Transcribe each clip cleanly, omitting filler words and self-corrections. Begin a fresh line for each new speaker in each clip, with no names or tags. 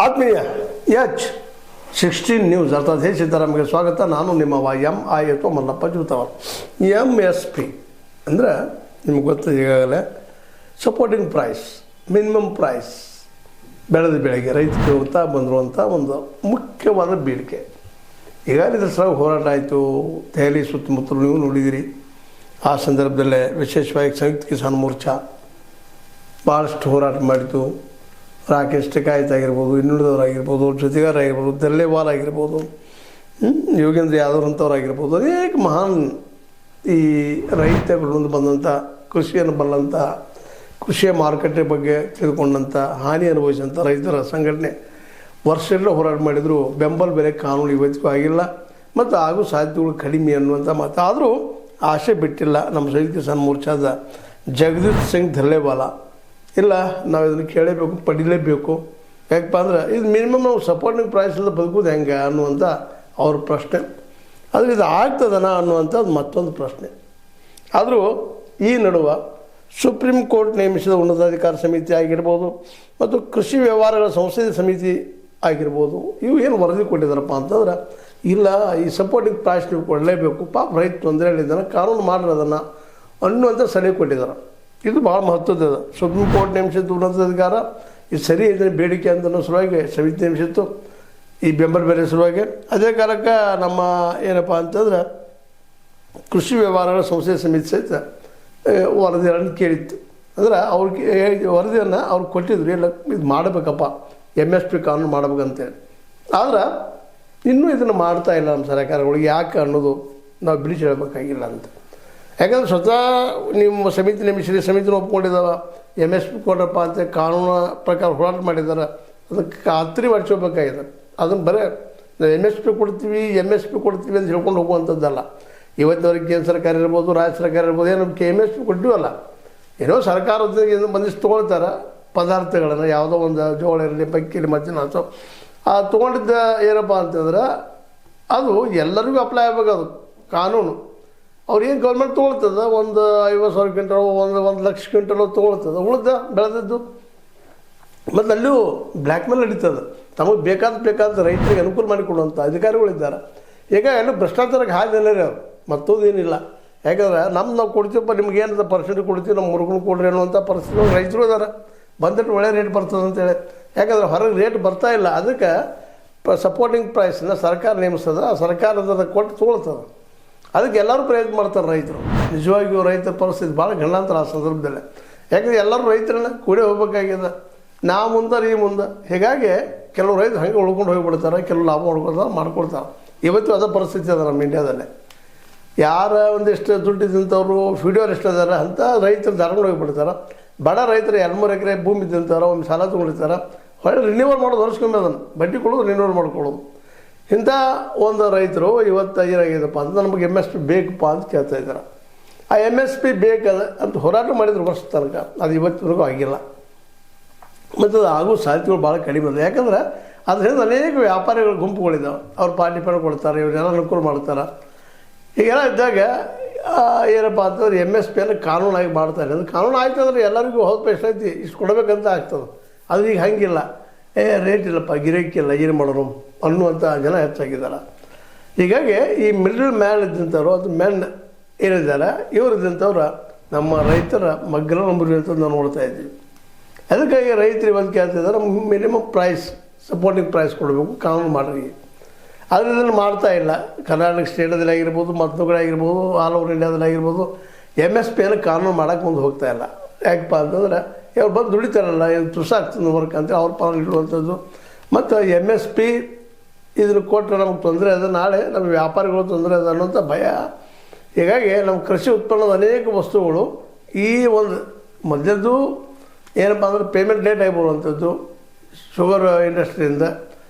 ಆತ್ಮೀಯ H16 news ಅರ್ಥಾತ್ ಹೇ ಸಿದ್ದರಾಮಯ್ಯ ಸ್ವಾಗತ. ನಾನು ನಿಮ್ಮ MI ಅಥವಾ ಮಲ್ಲಪ್ಪ ಜೂತವರ್. MSP ಅಂದರೆ ನಿಮ್ಗೆ ಗೊತ್ತು ಈಗಾಗಲೇ ಸಪೋರ್ಟಿಂಗ್ ಪ್ರೈಸ್, ಮಿನಿಮಮ್ ಪ್ರೈಸ್, ಬೆಳೆದ ಬೆಳೆಗೆ ರೈತರಿಗೆ ಹೋಗ್ತಾ ಬಂದಿರುವಂಥ ಒಂದು ಮುಖ್ಯವಾದ ಬೇಡಿಕೆ. ಈಗಾಗಲೇ ಇದ್ರ ಸಲ ಹೋರಾಟ ಆಯಿತು. ದೆಹಲಿ ಸುತ್ತಮುತ್ತಲು ನೀವು ನೋಡಿದಿರಿ. ಆ ಸಂದರ್ಭದಲ್ಲೇ ವಿಶೇಷವಾಗಿ ಸಂಯುಕ್ತ ಕಿಸಾನ್ ಮೋರ್ಚಾ ಭಾಳಷ್ಟು ಹೋರಾಟ ಮಾಡಿತು. ರಾಕೇಶ್ ಟಿಕಾಯತ್ ಆಗಿರ್ಬೋದು, ಇನ್ನುಳಿದವರಾಗಿರ್ಬೋದು, ಜೊತೆಗಾರಾಗಿರ್ಬೋದು, ದಲ್ಲೇವಾಲ್ ಆಗಿರ್ಬೋದು, ಯೋಗೇಂದ್ರ ಯಾದವ್ ಅಂಥವ್ರಾಗಿರ್ಬೋದು, ಅನೇಕ ಮಹಾನ್ ಈ ರೈತಗಳಿಂದ ಬಂದಂಥ ಕೃಷಿಯನ್ನು ಬಲ್ಲಂಥ ಕೃಷಿಯ ಮಾರುಕಟ್ಟೆ ಬಗ್ಗೆ ತಿಳ್ಕೊಂಡಂಥ ಹಾನಿ ಅನುಭವಿಸಿದಂಥ ರೈತರ ಸಂಘಟನೆ ವರ್ಷೆಲ್ಲ ಹೋರಾಟ ಮಾಡಿದರು. ಬೆಂಬಲ ಬೆಲೆ ಕಾನೂನು ಇವತ್ತಿಗೂ ಆಗಿಲ್ಲ ಮತ್ತು ಹಾಗೂ ಸಾಧ್ಯತೆಗಳು ಕಡಿಮೆ ಅನ್ನುವಂಥ ಮಾತು. ಆದರೂ ಆಸೆ ಬಿಟ್ಟಿಲ್ಲ ನಮ್ಮ ಸಂಯುಕ್ತ ಕಿಸಾನ್ ಮೋರ್ಚಾದ ಜಗದೀಶ್ ಸಿಂಗ್ ಧಲ್ಲೇವಾಲ. ಇಲ್ಲ, ನಾವು ಇದನ್ನು ಕೇಳಲೇಬೇಕು, ಪಡಿಲೇಬೇಕು. ಯಾಕಪ್ಪ ಅಂದ್ರೆ ಇದು ಮಿನಿಮಮ್ ನಾವು ಸಪೋರ್ಟಿಂಗ್ ಪ್ರೈಸಲ್ಲಿ ಬದುಕೋದು ಹೆಂಗೆ ಅನ್ನುವಂಥ ಅವ್ರ ಪ್ರಶ್ನೆ. ಆದರೆ ಇದು ಆಗ್ತದನ ಅನ್ನುವಂಥದ್ದು ಮತ್ತೊಂದು ಪ್ರಶ್ನೆ. ಆದರೂ ಈ ನಡುವೆ ಸುಪ್ರೀಂ ಕೋರ್ಟ್ ನೇಮಿಸಿದ ಉನ್ನತಾಧಿಕಾರ ಸಮಿತಿ ಆಗಿರ್ಬೋದು ಮತ್ತು ಕೃಷಿ ವ್ಯವಹಾರಗಳ ಸಂಸದೀಯ ಸಮಿತಿ ಆಗಿರ್ಬೋದು, ಇವು ಏನು ವರದಿ ಕೊಟ್ಟಿದ್ದಾರಪ್ಪ ಅಂತಂದ್ರೆ, ಇಲ್ಲ ಈ ಸಪೋರ್ಟಿಂಗ್ ಪ್ರೈಸ್ ನೀವು ಕೊಡಲೇಬೇಕು, ಪಾಪ ರೈತ ತೊಂದರೆಯಲ್ಲಿದ್ದಾನೆ, ಕಾನೂನು ಮಾಡಿರೋದನ್ನು ಅನ್ನುವಂಥ ಸಲಹೆ ಕೊಟ್ಟಿದ್ದಾರೆ. ಇದು ಭಾಳ ಮಹತ್ವದ. ಸುಪ್ರೀಂ ಕೋರ್ಟ್ ನೇಮಿಸಿದ್ದು ಉನ್ನತಾಧಿಕಾರ ಇದು ಸರಿ ಇದೆ ಬೇಡಿಕೆ ಅಂತ ಅನ್ನೋ ಸಲುವಾಗಿ ಸಮಿತಿ ನೇಮಿಸಿತ್ತು, ಈ ಬೆಂಬಲ ಬೆಲೆ ಸಲುವಾಗಿ. ಅದೇ ಕಾಲಕ್ಕೆ ನಮ್ಮ ಏನಪ್ಪ ಅಂತಂದ್ರೆ ಕೃಷಿ ವ್ಯವಹಾರಗಳ ಸಂಸದೀಯ ಸಮಿತಿ ಸಹಿತ ವರದಿಗಳನ್ನು ಕೇಳಿತ್ತು. ಅಂದ್ರೆ ಅವ್ರಿಗೆ ವರದಿಯನ್ನು ಅವ್ರು ಕೊಟ್ಟಿದ್ರು, ಇಲ್ಲ ಇದು ಮಾಡಬೇಕಪ್ಪ, MSP ಕಾನೂನು ಮಾಡ್ಬೇಕಂತೇಳಿ. ಆದ್ರೆ ಇನ್ನೂ ಇದನ್ನು ಮಾಡ್ತಾ ಇಲ್ಲ ನಮ್ಮ ಸರ್ಕಾರಗಳು. ಯಾಕೆ ಅನ್ನೋದು ನಾವು ಬಿಡಿಸಿ ಹೇಳಬೇಕಾಗಿಲ್ಲ ಅಂತ. ಯಾಕಂದ್ರೆ ಸ್ವತಃ ನಿಮ್ಮ ಸಮಿತಿ ನೇಮಿಸಿರಿ, ಸಮಿತಿನ ಒಪ್ಕೊಂಡಿದ್ದಾವೆ, MSP ಕೊಡ್ರಪ್ಪ ಅಂತ ಕಾನೂನು ಪ್ರಕಾರ ಹೋರಾಟ ಮಾಡಿದ್ದಾರೆ. ಅದಕ್ಕೆ ಖಾತ್ರಿ ಮಾಡಿಸ್ಕೋಬೇಕಾಗಿದೆ. ಅದನ್ನು ಬರೀ MSP ಕೊಡ್ತೀವಿ ಅಂತ ಹೇಳ್ಕೊಂಡು ಹೋಗುವಂಥದ್ದಲ್ಲ. ಇವತ್ತಿನವರೆಗೆ ಕೇಂದ್ರ ಸರ್ಕಾರ ಇರ್ಬೋದು, ರಾಜ್ಯ ಸರ್ಕಾರ ಇರ್ಬೋದು, ಏನು MSP ಕೊಟ್ಟಿವಲ್ಲ, ಏನೋ ಸರ್ಕಾರದಿಂದ ಬಂದಿಷ್ಟು ತೊಗೊಳ್ತಾರೆ ಪದಾರ್ಥಗಳನ್ನು, ಯಾವುದೋ ಒಂದು ಜೋಳ ಇರಲಿ, ಬಕ್ಕಿಲಿ, ಮತ್ತಿನ ಹಸು ತೊಗೊಂಡಿದ್ದ ಏನಪ್ಪ ಅಂತಂದ್ರೆ ಅದು ಎಲ್ಲರಿಗೂ ಅಪ್ಲೈ ಆಗಬೇಕು. ಅದು ಕಾನೂನು ಅವ್ರು ಏನು ಗೌರ್ಮೆಂಟ್ ತೊಗೊಳ್ತದೆ, ಒಂದು 50,000 ಕ್ವಿಂಟಲ್, 1 ಲಕ್ಷ ಕ್ವಿಂಟಲ್ ತೊಗೊಳ್ತದೆ, ಉಳಿದ ಬೆಳೆದದ್ದು. ಮತ್ತು ಅಲ್ಲೂ ಬ್ಲ್ಯಾಕ್ ಮೇಲ್ ನಡೀತದೆ. ತಮಗೆ ಬೇಕಾದ ರೈತರಿಗೆ ಅನುಕೂಲ ಮಾಡಿಕೊಡುವಂಥ ಅಧಿಕಾರಿಗಳಿದ್ದಾರೆ. ಈಗ ಎಲ್ಲೂ ಭ್ರಷ್ಟಾಚಾರಕ್ಕೆ ಹಾದಿಲ್ಲ ರೀ ಅವ್ರು, ಮತ್ತೊಂದೇನಿಲ್ಲ. ಯಾಕಂದ್ರೆ ನಾವು ಕೊಡ್ತೀವಪ್ಪ, ನಿಮ್ಗೆ ಏನಂತ ಪರ್ಸೆಂಟ್ ಕೊಡ್ತೀವಿ, ನಮ್ಮ ಮುರುಗನ ಕೊಡ್ರಿ ಅನ್ನುವಂಥ ಪರಿಸ್ಥಿತಿ ರೈತರು ಇದ್ದಾರೆ. ಬಂದಿಟ್ಟು ಒಳ್ಳೆ ರೇಟ್ ಬರ್ತದೆ ಅಂತೇಳಿ. ಯಾಕಂದ್ರೆ ಹೊರಗೆ ರೇಟ್ ಬರ್ತಾ ಇಲ್ಲ. ಅದಕ್ಕೆ ಸಪೋರ್ಟಿಂಗ್ ಪ್ರೈಸನ್ನ ಸರ್ಕಾರ ನೇಮಿಸ್ತದೆ, ಆ ಸರ್ಕಾರದ ಕೊಟ್ಟು ತೊಗೊಳ್ತದೆ. ಅದಕ್ಕೆ ಎಲ್ಲರೂ ಪ್ರಯತ್ನ ಮಾಡ್ತಾರೆ ರೈತರು. ನಿಜವಾಗಿಯೂ ರೈತರ ಪರಿಸ್ಥಿತಿ ಭಾಳ ಗಂಡಾಂತರ ಆ ಸಂದರ್ಭದಲ್ಲೇ. ಯಾಕಂದರೆ ಎಲ್ಲರೂ ರೈತರನ್ನ ಕೂಡೇ ಹೋಗ್ಬೇಕಾಗಿದೆ, ನಾವು ಮುಂದೆ ಈ ಮುಂದೆ. ಹೀಗಾಗಿ ಕೆಲವು ರೈತರು ಹಂಗೆ ಉಳ್ಕೊಂಡು ಹೋಗಿಬಿಡ್ತಾರೆ, ಕೆಲವು ಲಾಭ ಮಾಡ್ಕೊಳ್ತಾರೆ. ಇವತ್ತು ಅದೇ ಪರಿಸ್ಥಿತಿ ಅದ ನಮ್ಮ ಇಂಡಿಯಾದಲ್ಲೇ. ಯಾರ ಒಂದಿಷ್ಟು ದುಡ್ಡಿದ್ದಂಥವ್ರು ವಿಡಿಯೋರು ಎಷ್ಟು ಅದಾರ ಅಂತ ರೈತರು ದಾರ್ಕೊಂಡು ಹೋಗಿಬಿಡ್ತಾರೆ. ಬಡ ರೈತರು 2-3 ಎಕರೆ ಭೂಮಿ ಇದ್ದಂಥವ್ರು ಒಂದು ಸಾಲ ತೊಗೊಂಡಿರ್ತಾರೆ, ಹೊಳ್ಳಿ ರಿನ್ಯೂವಲ್ ಮಾಡೋದು, ವರ್ಷಕ್ಕೊಮ್ಮೆ ಅದನ್ನು ಬಡ್ಡಿ ಕೊಡೋದು, ರಿನ್ಯೂವಲ್ ಮಾಡ್ಕೊಳ್ಳೋದು. ಇಂಥ ಒಂದು ರೈತರು ಇವತ್ತು ಏನಾಗಿದೆಪ್ಪ ಅಂತ ನಮಗೆ MSP ಬೇಕಪ್ಪ ಅಂತ ಕೇಳ್ತಾ ಇದ್ದಾರೆ. ಆ MSP ಬೇಕದ ಅಂತ ಹೋರಾಟ ಮಾಡಿದ್ರು ವರ್ಷ ತನಕ. ಅದು ಇವತ್ತಿನವರೆಗೂ ಆಗಿಲ್ಲ ಮತ್ತು ಅದು ಆಗೋ ಸಾಧ್ಯತೆಗಳು ಭಾಳ ಕಡಿಮೆ ಇದೆ. ಯಾಕಂದ್ರೆ ಅದರಿಂದ ಅನೇಕ ವ್ಯಾಪಾರಿಗಳ ಗುಂಪುಗಳಿದ್ದಾವೆ. ಅವ್ರು ಪಾರ್ಟಿ ಪೇಡ ಕೊಡ್ತಾರೆ, ಇವರೆಲ್ಲ ಅನುಕೂಲ ಮಾಡ್ತಾರೆ. ಹೀಗೆಲ್ಲ ಇದ್ದಾಗ ಏನಪ್ಪ ಅಂತಂದ್ರೆ MSPಯನ್ನು ಕಾನೂನಾಗಿ ಮಾಡ್ತಾರೆ. ಅದು ಕಾನೂನು ಆಯ್ತು ಅಂದ್ರೆ ಎಲ್ಲರಿಗೂ ಹೌದು ಎಷ್ಟೈತಿ ಇಷ್ಟು ಕೊಡಬೇಕಂತ ಆಗ್ತದೆ. ಅದು ಈಗ ಹಂಗಿಲ್ಲ. ರೇಟ್ ಇಲ್ಲಪ್ಪ, ಗಿರಾಕಿಲ್ಲ, ಏನು ಮಾಡೋರು ಅನ್ನುವಂಥ ಜನ ಹೆಚ್ಚಾಗಿದ್ದಾರೆ. ಹೀಗಾಗಿ ಈ ಮಿಡಲ್ ಮ್ಯಾನ್ ಇದ್ದಂಥವ್ರು, ಅದು ಮೆನ್ ಏನಿದ್ದಾರೆ, ಇವರು ಇದ್ದಂಥವ್ರು ನಮ್ಮ ರೈತರ ಮಗ್ಗಲ ನಂಬರ್ ಅಂತ ನಾವು ನೋಡ್ತಾ ಇದ್ದೀವಿ. ಅದಕ್ಕಾಗಿ ರೈತರು ಇವತ್ತು ಕೇಳ್ತಿದ್ದಾರೆ, ಮಿನಿಮಮ್ ಪ್ರೈಸ್, ಸಪೋರ್ಟಿಂಗ್ ಪ್ರೈಸ್ ಕೊಡಬೇಕು, ಕಾನೂನು ಮಾಡ್ರಿ. ಆದರೆ ಇದನ್ನು ಮಾಡ್ತಾ ಇಲ್ಲ. ಕರ್ನಾಟಕ ಸ್ಟೇಟದಲ್ಲಿ ಆಗಿರ್ಬೋದು, ಮತ್ತೊಂದುಗಳಾಗಿರ್ಬೋದು, ಆಲ್ ಓವರ್ ಇಂಡಿಯಾದಲ್ಲಿ ಆಗಿರ್ಬೋದು, MSPಯನ್ನು ಕಾನೂನು ಮಾಡೋಕ್ಕೆ ಮುಂದೆ ಹೋಗ್ತಾ ಇಲ್ಲ. ಯಾಕಪ್ಪ ಅಂತಂದ್ರೆ ಇವ್ರು ಬಂದು ದುಡಿತಾರಲ್ಲ, ಏನು ತುಸ ಆಗ್ತದೆ ವರ್ಕ್ ಅಂತ ಅವ್ರ ಪಾಲನೆ ಇಡುವಂಥದ್ದು. ಮತ್ತು MSP ಇದನ್ನು ಕೊಟ್ಟರೆ ನಮಗೆ ತೊಂದರೆ ಅದ, ನಾಳೆ ನಮ್ಮ ವ್ಯಾಪಾರಿಗಳು ತೊಂದರೆ ಅದ ಅನ್ನೋಂಥ ಭಯ. ಹೀಗಾಗಿ ನಮ್ಮ ಕೃಷಿ ಉತ್ಪನ್ನದ ಅನೇಕ ವಸ್ತುಗಳು ಈ ಒಂದು ಮೊದಲದ್ದು ಏನಪ್ಪ ಅಂದ್ರೆ ಪೇಮೆಂಟ್ ಲೇಟ್ ಆಗಿ ಬರುವಂಥದ್ದು ಶುಗರ್ ಇಂಡಸ್ಟ್ರಿಯಿಂದ.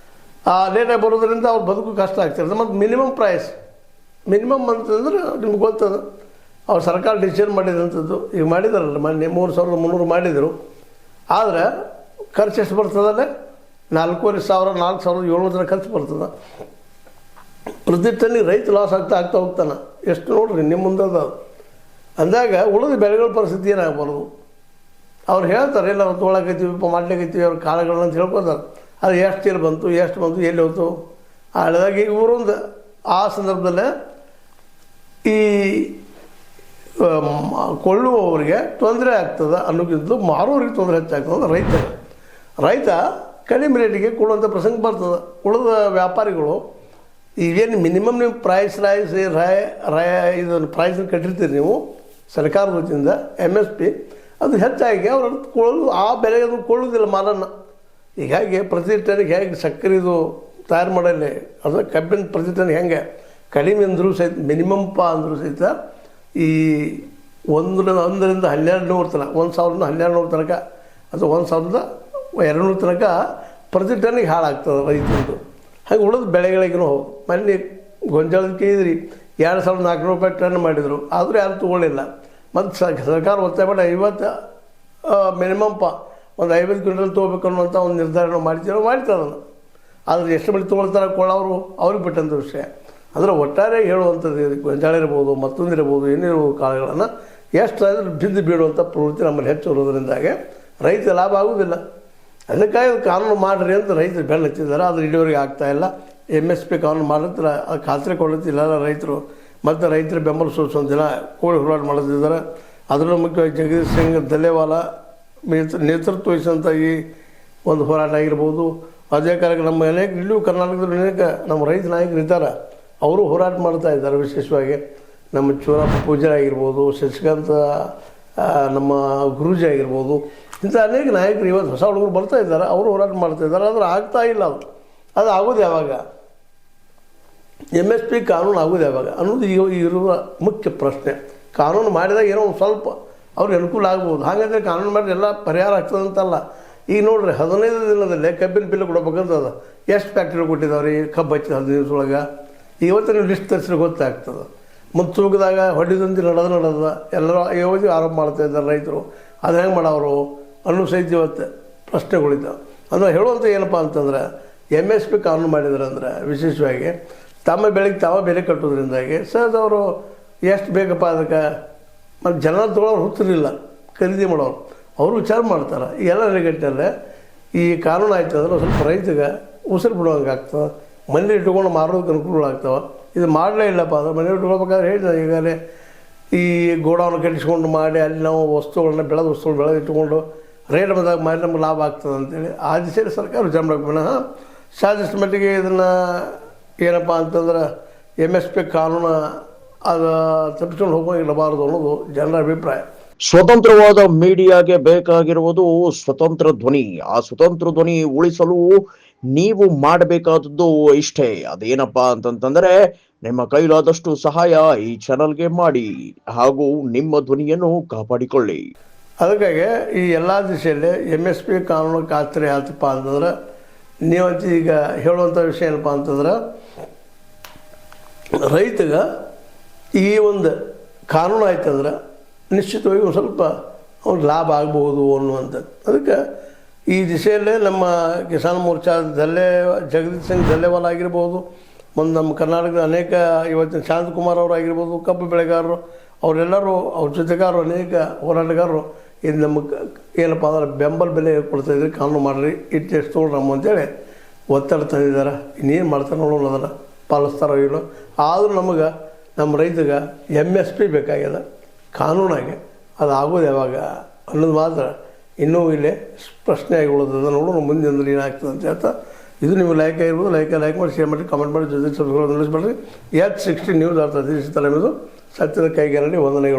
ಆ ಲೇಟಾಗಿ ಬರೋದ್ರಿಂದ ಅವ್ರು ಬದುಕು ಕಷ್ಟ ಆಗ್ತಿರ್ತದೆ. ಮತ್ತು ಮಿನಿಮಮ್ ಅಂತಂದ್ರೆ ನಿಮ್ಗೆ ಗೊತ್ತದ, ಅವ್ರು ಸರ್ಕಾರ ಡಿಸಿಷನ್ ಮಾಡಿದಂಥದ್ದು. ಈಗ ಮಾಡಿದಾರಲ್ಲ, ಮೊನ್ನೆ 3,300 ಮಾಡಿದರು. ಆದರೆ ಖರ್ಚು ಎಷ್ಟು ಬರ್ತದಲ್ಲೇ? 4,500 4,700 ಖರ್ಚು ಬರ್ತದೆ. ಪ್ರತಿ ಟನ್ನಿಗೆ ರೈತ ಲಾಸ್ ಆಗ್ತಾ ಹೋಗ್ತಾನೆ. ಎಷ್ಟು ನೋಡ್ರಿ ನಿಮ್ಮ ಮುಂದೆ ಅಂದಾಗ ಉಳಿದ ಬೆಳೆಗಳ ಪರಿಸ್ಥಿತಿ ಏನಾಗಬಾರ್ದು. ಅವ್ರು ಹೇಳ್ತಾರೆ, ಇಲ್ಲ ನಾವು ತೊಗೊಳಕೈತೀವಿ, ಮಾಡ್ಲಿಕ್ಕೈತೀವಿ, ಅವ್ರ ಕಾಳುಗಳನ್ನ ಅಂತ ಹೇಳ್ಕೊತಾರೆ. ಅದು ಎಷ್ಟು ಚೀಲ ಬಂತು, ಎಷ್ಟು ಬಂತು, ಎಲ್ಲಿ ಹೋಯ್ತು ಹಳೆದಾಗಿ ಇವರೊಂದು ಆ ಸಂದರ್ಭದಲ್ಲೇ ಈ ಕೊಳ್ಳುವವರಿಗೆ ತೊಂದರೆ ಆಗ್ತದೆ ಅನ್ನೋಕ್ಕಿಂತಲೂ ಮಾರೋರಿಗೆ ತೊಂದರೆ ಹೆಚ್ಚಾಗ್ತದೆ ರೈತ ಕಡಿಮೆ ರೇಟಿಗೆ ಕೊಡುವಂಥ ಪ್ರಸಂಗ ಬರ್ತದೆ. ಉಳಿದ ವ್ಯಾಪಾರಿಗಳು ಈಗೇನು ಮಿನಿಮಮ್ ನೀವು ಇದನ್ನು ಪ್ರೈಸನ್ನು ಕಟ್ಟಿರ್ತೀರಿ ನೀವು ಸರ್ಕಾರದ ವತಿಯಿಂದ MSP, ಅದು ಹೆಚ್ಚಾಗಿ ಅವ್ರು ಆ ಬೆಲೆಗೆ ಅದು ಕೊಳ್ಳೋದಿಲ್ಲ ಮಾಲನ್ನು. ಹೀಗಾಗಿ ಪ್ರತಿ ಟನ್ನಿಗೆ ಹೇಗೆ ಸಕ್ಕರೆದು ತಯಾರು ಮಾಡಲಿ ಅದು ಕಬ್ಬಿನ ಪ್ರತಿ ಟನ್ ಹೆಂಗೆ ಕಡಿಮೆ ಅಂದರೂ ಸಹಿತ ಮಿನಿಮಮ್ ಅಂದರೂ ಸಹಿತ ಈ 1,000ರಿಂದ 1,200 ತನಕ 1,000ರಿಂದ 1,200 ತನಕ ಅಥವಾ 1,200 ತನಕ ಪ್ರತಿ ಟನ್ನಿಗೆ ಹಾಳಾಗ್ತದೆ ರೈತರದ್ದು. ಹಾಗೆ ಉಳಿದ ಬೆಳೆಗಳಿಗೂ ಹೋಗಿ ಮೊನ್ನೆ ಗೊಂಜಾಳದ ಕೇಳಿದ್ರಿ 2,400 ರೂಪಾಯಿ ಟನ್ ಮಾಡಿದರು, ಆದರೂ ಯಾರು ತೊಗೊಳ್ಳಿಲ್ಲ. ಮತ್ತು ಸರ್ಕಾರ ಒತ್ತಾಯ ಮಾಡಿ 50 ಮಿನಿಮಮ್ ಒಂದು 50 ಕ್ವಿಂಟಲ್ ತೊಗೋಬೇಕು ಅನ್ನುವಂಥ ಒಂದು ನಿರ್ಧಾರ ಮಾಡ್ತಾರೆ ಅದನ್ನು. ಆದರೆ ಎಷ್ಟು ಮಂದಿ ತೊಗೊಳ್ತಾರೆ ಕೊಳ್ಳೋರು ಅವ್ರಿಗೆ ಬಿಟ್ಟಂಥ ವಿಷಯ. ಅಂದರೆ ಒಟ್ಟಾರೆ ಹೇಳುವಂಥದ್ದು ಗೊಂಜಾಳ ಇರ್ಬೋದು, ಮತ್ತೊಂದಿರ್ಬೋದು, ಏನಿರ್ಬೋದು ಕಾಳುಗಳನ್ನು ಎಷ್ಟು ಆದರೆ ಬಿದ್ದು ಬೀಳುವಂಥ ಪ್ರವೃತ್ತಿ ನಮ್ಮಲ್ಲಿ ಹೆಚ್ಚು ಇರೋದ್ರಿಂದಾಗೆ ರೈತ ಲಾಭ ಆಗೋದಿಲ್ಲ. ಅದಕ್ಕಾಗಿ ಅದು ಕಾನೂನು ಮಾಡಿರಿ ಅಂತ ರೈತರು ಬೆನ್ನು ಹಚ್ಚಿದ್ದಾರೆ. ಆದರೆ ಇಲ್ಲಿವರೆಗೆ ಆಗ್ತಾಯಿಲ್ಲ. MSP ಕಾನೂನು ಮಾಡಿದ್ರೆ ಅದು ಖಾತ್ರಿ ಕೊಡುತ್ತಿಲ್ಲ ರೈತರು. ಮತ್ತು ರೈತರ ಬೆಂಬಲ ಸೂಚಿಸುವಂಥ ದಿನ ಕೋಳಿ ಹೋರಾಟ ಮಾಡುತ್ತಿದ್ದಾರೆ. ಅದರಲ್ಲೂ ಮುಖ್ಯವಾಗಿ ಜಗದೀಶ್ ಸಿಂಗ್ ದಲ್ಲೇವಾಲ ನೇತೃತ್ವ ವಹಿಸಿದಂಥ ಈ ಒಂದು ಹೋರಾಟ ಆಗಿರ್ಬೋದು. ಅದೇ ಕಾರಣಕ್ಕೆ ನಮ್ಮ ಅನೇಕ ಇಲ್ಲೂ ಕರ್ನಾಟಕದಲ್ಲಿ ಅನೇಕ ನಮ್ಮ ರೈತ ನಾಯಕರು ಇದ್ದಾರೆ, ಅವರು ಹೋರಾಟ ಮಾಡ್ತಾ ಇದ್ದಾರೆ. ವಿಶೇಷವಾಗಿ ನಮ್ಮ ಚೂರಪ್ಪ ಪೂಜಾರಿ ಆಗಿರ್ಬೋದು, ಶಶಿಕಾಂತ ನಮ್ಮ ಗುರೂಜಿ ಆಗಿರ್ಬೋದು, ಇಂಥ ಅನೇಕ ನಾಯಕರು ಇವತ್ತು ಹೊಸ ಹುಡುಗರು ಬರ್ತಾ ಇದ್ದಾರೆ, ಅವರು ಹೋರಾಟ ಮಾಡ್ತಾ ಇದ್ದಾರೆ. ಆದರೆ ಆಗ್ತಾ ಇಲ್ಲ. ಅದು ಆಗೋದು ಯಾವಾಗ? MSP ಕಾನೂನು ಆಗೋದು ಯಾವಾಗ ಅನ್ನೋದು ಈಗ ಇರುವ ಮುಖ್ಯ ಪ್ರಶ್ನೆ. ಕಾನೂನು ಮಾಡಿದಾಗ ಏನೋ ಒಂದು ಸ್ವಲ್ಪ ಅವ್ರಿಗೆ ಅನುಕೂಲ ಆಗ್ಬೋದು. ಹಾಗಾದರೆ ಕಾನೂನು ಮಾಡಿದ್ರೆ ಎಲ್ಲ ಪರಿಹಾರ ಆಗ್ತದಂತಲ್ಲ. ಈಗ ನೋಡಿರಿ 15 ದಿನದಲ್ಲೇ ಕಬ್ಬಿನ ಬಿಲ್ ಕೊಡ್ಬೇಕಂತದ. ಎಷ್ಟು ಫ್ಯಾಕ್ಟ್ರಿ ಕೊಟ್ಟಿದ್ದಾವ್ರಿ ಕಬ್ಬು ಹಚ್ಚಿದ 15 ದಿವಸದೊಳಗೆ? ಇವತ್ತು ನೀವು ಲಿಸ್ಟ್ ತರಿಸಿದ್ರೆ ಗೊತ್ತಾಗ್ತದೆ. ಮತ್ತು ತೂಕದಾಗ ಹೊಡಿದಂತೆ ನಡೆದ ಎಲ್ಲರೂ ಯೋಜನೆ ಆರೋಪ ಮಾಡ್ತಾ ಇದ್ದಾರೆ ರೈತರು. ಅದು ಹೆಂಗೆ ಮಾಡೋರು ಅನ್ನೋ ಸಹಿತ ಇವತ್ತು ಪ್ರಶ್ನೆಗಳಿದ್ದಾವೆ. ಅಂದರೆ ಹೇಳುವಂಥ ಏನಪ್ಪ ಅಂತಂದ್ರೆ MSP ಕಾನೂನು ಮಾಡಿದ್ದಾರೆ ಅಂದರೆ ವಿಶೇಷವಾಗಿ ತಮ್ಮ ಬೆಳೆಗೆ ತಾವ ಬೆಲೆ ಕಟ್ಟೋದ್ರಿಂದಾಗಿ ಸಹಜ ಅವರು ಎಷ್ಟು ಬೇಕಪ್ಪ ಅದಕ್ಕೆ. ಮತ್ತು ಜನ ತೊಗೊಳೋರು ಹುತ್ತಿರಲಿಲ್ಲ, ಖರೀದಿ ಮಾಡೋರು ಅವರು ವಿಚಾರ ಮಾಡ್ತಾರೆ. ಈ ಎಲ್ಲ ನೆಲೆಗಟ್ಟಲ್ಲೇ ಈ ಕಾನೂನು ಆಯ್ತು ಅಂದ್ರೆ ಸ್ವಲ್ಪ ರೈತಗೆ ಉಸಿರು ಬಿಡುವಂಗೆ ಆಗ್ತದೆ. ಮನೇಲಿ ಇಟ್ಕೊಂಡು ಮಾರೋದಕ್ಕೆ ಅನುಕೂಲಗಳಾಗ್ತವೆ. ಇದು ಮಾಡಲೇ ಇಲ್ಲಪ್ಪ ಅಂದ್ರೆ ಮನೆ ಇಟ್ಕೊಳ್ಬೇಕಾದ್ರೆ ಹೇಳಿದೆ ಈಗಾಗಲೇ ಈ ಗೋಡೌನ್ ಕಟ್ಟಿಸ್ಕೊಂಡು ಮಾಡಿ ಅಲ್ಲಿ ನಾವು ವಸ್ತುಗಳನ್ನ ಬೆಳೆದು ಇಟ್ಕೊಂಡು ರೇಟ್ ಬಂದಾಗ ಮಾಡಿ ನಮ್ಗೆ ಲಾಭ ಆಗ್ತದೆ ಅಂತೇಳಿ ಆ ದಿಸೆಯಲ್ಲಿ ಸರ್ಕಾರ ವಿಚಾರ ಮಾಡಬೇಕು. ವಿನಃ ಸಾಧ್ಯಷ್ಟು ಮಟ್ಟಿಗೆ ಇದನ್ನು ಏನಪ್ಪ ಅಂತಂದ್ರೆ MSP ಕಾನೂನು ಅದು ತಪ್ಪಿಸ್ಕೊಂಡು ಹೋಗೋಗಿರಬಾರ್ದು ಅನ್ನೋದು ಜನರ ಅಭಿಪ್ರಾಯ.
ಸ್ವತಂತ್ರವಾದ ಮೀಡಿಯಾಗೆ ಬೇಕಾಗಿರುವುದು ಸ್ವತಂತ್ರ ಧ್ವನಿ. ಆ ಸ್ವತಂತ್ರ ಧ್ವನಿ ಉಳಿಸಲು ನೀವು ಮಾಡಬೇಕಾದದ್ದು ಇಷ್ಟೇ. ಅದೇನಪ್ಪಾ ಅಂತಂತಂದ್ರೆ ನಿಮ್ಮ ಕೈಲಾದಷ್ಟು ಸಹಾಯ ಈ ಚಾನಲ್ಗೆ ಮಾಡಿ ಹಾಗೂ ನಿಮ್ಮ ಧ್ವನಿಯನ್ನು ಕಾಪಾಡಿಕೊಳ್ಳಿ.
ಅದಕ್ಕಾಗಿ ಈ ಎಲ್ಲ ದಿಶೆಯಲ್ಲಿ MSP ಕಾನೂನು ಖಾತ್ರಿ ಆಯ್ತಪ್ಪ ಅಂತಂದ್ರೆ ನೀವಂತ ಈಗ ಹೇಳುವಂಥ ವಿಷಯ ಏನಪ್ಪ ಅಂತಂದ್ರೆ ರೈತಗೆ ಈ ಒಂದು ಕಾನೂನು ಆಯ್ತಂದ್ರೆ ನಿಶ್ಚಿತವಾಗಿ ಒಂದು ಸ್ವಲ್ಪ ಅವ್ನಿಗೆ ಲಾಭ ಆಗ್ಬೋದು ಅನ್ನುವಂಥದ್ದು. ಅದಕ್ಕೆ ಈ ದಿಶೆಯಲ್ಲೇ ನಮ್ಮ ಕಿಸಾನ್ ಮೋರ್ಚಾ ಜಗದೀಶ್ ಸಿಂಗ್ ದಲ್ಲೇವಾಲ ಆಗಿರ್ಬೋದು, ಒಂದು ನಮ್ಮ ಕರ್ನಾಟಕದ ಅನೇಕ ಇವತ್ತಿನ ಶಾಂತಕುಮಾರ್ ಅವರು ಆಗಿರ್ಬೋದು, ಕಬ್ಬು ಬೆಳೆಗಾರರು ಅವರೆಲ್ಲರೂ ಅವ್ರ ಜೊತೆಗಾರರು ಅನೇಕ ಹೋರಾಟಗಾರರು ಇದು ನಮಗೆ ಏನಪ್ಪ ಅಂದ್ರೆ ಬೆಂಬಲ ಬೆಲೆ ಕೊಡ್ತಾಯಿದ್ರೆ ಕಾನೂನು ಮಾಡಿರಿ ಇಟ್ಟು ತೊಗೊಳ್ರಿ ನಮ್ಮ ಅಂತೇಳಿ ಒತ್ತಡ ತಂದಿದ್ದಾರೆ. ಇನ್ನೇನು ಮಾಡ್ತಾರೆ ನೋಡೋಣ, ಅದನ್ನು ಪಾಲಿಸ್ತಾರೋ ಇಲ್ಲೋ. ಆದರೂ ನಮಗೆ ನಮ್ಮ ರೈತಗೆ MSP ಬೇಕಾಗ್ಯದ ಕಾನೂನಾಗೆ. ಅದು ಆಗೋದು ಯಾವಾಗ ಅನ್ನೋದು ಮಾತ್ರ ಇನ್ನೂ ಇಲ್ಲೇ ಪ್ರಶ್ನೆ ಆಗಿ ಉಳಿದದ. ನೋಡೋಣ ಮುಂದೆ ಅಂದ್ರೆ ಏನಾಗ್ತದೆ ಅಂತ ಹೇಳ್ತಾ, ಇದು ನೀವು ಲೈಕ್ ಆಗಿರ್ಬೋದು, ಲೈಕ್ ಮಾಡಿ, ಶೇರ್ ಮಾಡಿ, ಕಮೆಂಟ್ ಮಾಡಿ, ಜೊತೆಗೆ ಸಬ್ಸ್ಕ್ರೈಬ್ ಮಾಡಿರಿ. H60 ನ್ಯೂಸ್ ಅರ್ಥ ತಿಳಿಸಿ ತಲೆ ಮೇಲೆ ಸತ್ಯದ ಕೈಗಾರಡಿ ವಂದನೆಗಳು.